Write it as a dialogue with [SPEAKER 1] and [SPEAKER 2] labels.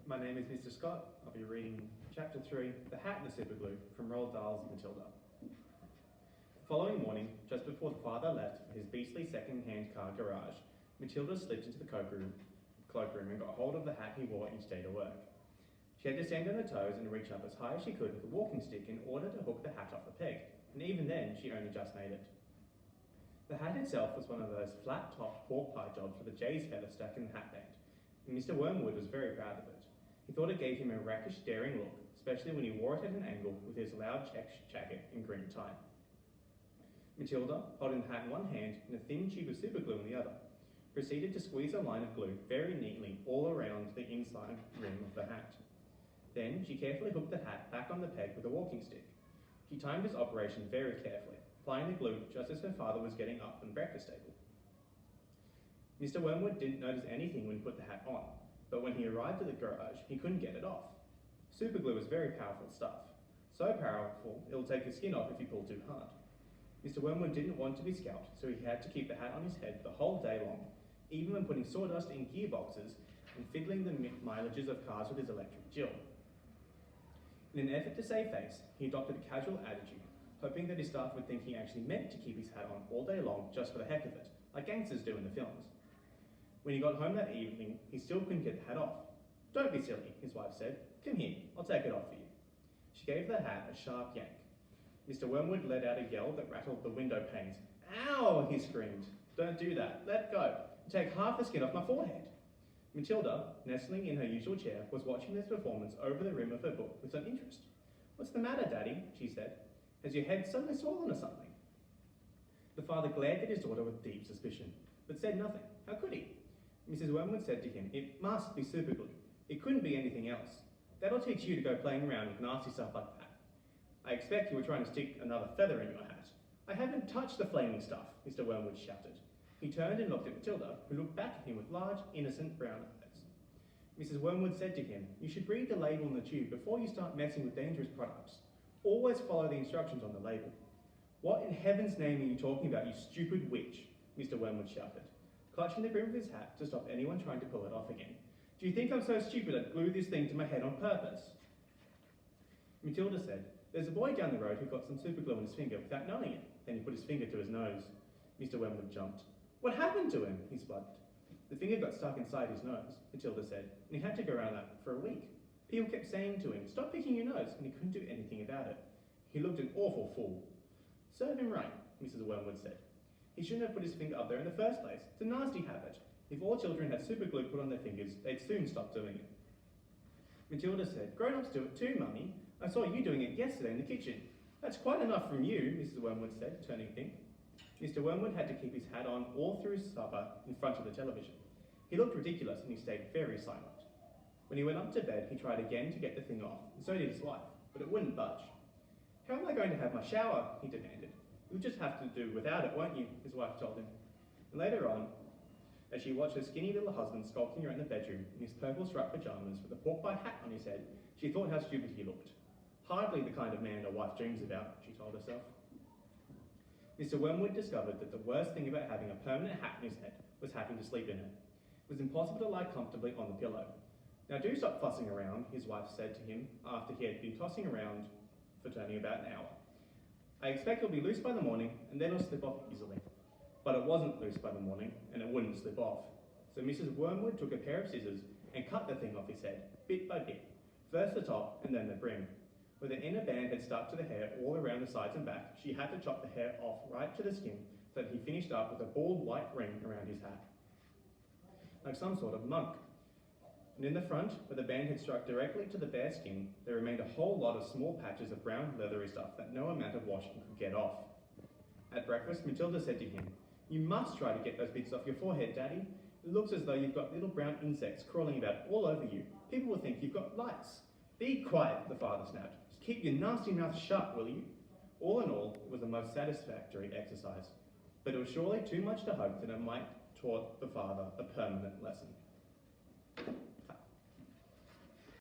[SPEAKER 1] My name is Mr. Scott. I'll be reading Chapter 3, The Hat and the Superglue, from Roald Dahl's Matilda. The following morning, just before the father left for his beastly second-hand car garage, Matilda slipped into the cloakroom and got hold of the hat he wore each day to work. She had to stand on her toes and reach up as high as she could with a walking stick in order to hook the hat off the peg, and even then she only just made it. The hat itself was one of those flat-topped pork pie jobs with a jay's feather stuck in the hatband, and Mr. Wormwood was very proud of it. He thought it gave him a rakish, daring look, especially when he wore it at an angle with his loud check jacket and green tie. Matilda, holding the hat in one hand and a thin tube of superglue in the other, proceeded to squeeze a line of glue very neatly all around the inside rim of the hat. Then she carefully hooked the hat back on the peg with a walking stick. She timed this operation very carefully, applying the glue just as her father was getting up from the breakfast table. Mr. Wormwood didn't notice anything when he put the hat on, but when he arrived at the garage, he couldn't get it off. Superglue is very powerful stuff. So powerful, it'll take your skin off if you pull too hard. Mr. Wormwood didn't want to be scalped, so he had to keep the hat on his head the whole day long, even when putting sawdust in gearboxes and fiddling the mileages of cars with his electric drill. In an effort to save face, he adopted a casual attitude, hoping that his staff would think he actually meant to keep his hat on all day long just for the heck of it, like gangsters do in the films. When he got home that evening, he still couldn't get the hat off. "Don't be silly," his wife said. "Come here, I'll take it off for you." She gave the hat a sharp yank. Mr. Wormwood let out a yell that rattled the window panes. "Ow!" he screamed. "Don't do that. Let go. Take half the skin off my forehead." Matilda, nestling in her usual chair, was watching this performance over the rim of her book with some interest. "What's the matter, Daddy?" she said. "Has your head suddenly swollen or something?" The father glared at his daughter with deep suspicion, but said nothing. How could he? Mrs. Wormwood said to him, "It must be superglue. It couldn't be anything else. That'll teach you to go playing around with nasty stuff like that. I expect you were trying to stick another feather in your hat." "I haven't touched the flaming stuff," Mr. Wormwood shouted. He turned and looked at Matilda, who looked back at him with large, innocent brown eyes. Mrs. Wormwood said to him, "You should read the label on the tube before you start messing with dangerous products. Always follow the instructions on the label." "What in heaven's name are you talking about, you stupid witch?" Mr. Wormwood shouted, clutching the brim of his hat to stop anyone trying to pull it off again. "Do you think I'm so stupid I'd glue this thing to my head on purpose?" Matilda said, "There's a boy down the road who got some superglue on his finger without knowing it." Then he put his finger to his nose. Mr. Wormwood jumped. "What happened to him?" he spluttered. "The finger got stuck inside his nose," Matilda said, "and he had to go around that for a week. People kept saying to him, 'Stop picking your nose,' and he couldn't do anything about it. He looked an awful fool." "Serve him right," Mrs. Wormwood said. "He shouldn't have put his finger up there in the first place. It's a nasty habit. If all children had superglue put on their fingers, they'd soon stop doing it." Matilda said, "Grown-ups do it too, Mummy. I saw you doing it yesterday in the kitchen." "That's quite enough from you," Mrs. Wormwood said, turning pink. Mr. Wormwood had to keep his hat on all through supper in front of the television. He looked ridiculous and he stayed very silent. When he went up to bed, he tried again to get the thing off, and so did his wife, but it wouldn't budge. "How am I going to have my shower?" he demanded. "You'll just have to do without it, won't you?" his wife told him. And later on, as she watched her skinny little husband skulking around the bedroom in his purple striped pajamas with a pork pie hat on his head, she thought how stupid he looked. Hardly the kind of man a wife dreams about, she told herself. Mr. Wormwood discovered that the worst thing about having a permanent hat on his head was having to sleep in it. It was impossible to lie comfortably on the pillow. "Now do stop fussing around," his wife said to him after he had been tossing around for turning about an hour. "I expect it'll be loose by the morning, and then it'll slip off easily." But it wasn't loose by the morning, and it wouldn't slip off. So Mrs. Wormwood took a pair of scissors and cut the thing off his head, bit by bit, first the top and then the brim. Where the inner band had stuck to the hair all around the sides and back, she had to chop the hair off right to the skin so that he finished up with a bald white ring around his hat, like some sort of monk. And in the front, where the band had struck directly to the bare skin, there remained a whole lot of small patches of brown leathery stuff that no amount of washing could get off. At breakfast, Matilda said to him, "You must try to get those bits off your forehead, Daddy. It looks as though you've got little brown insects crawling about all over you. People will think you've got lice." "Be quiet," the father snapped. "Just keep your nasty mouth shut, will you?" All in all, it was a most satisfactory exercise, but it was surely too much to hope that it might taught the father a permanent lesson.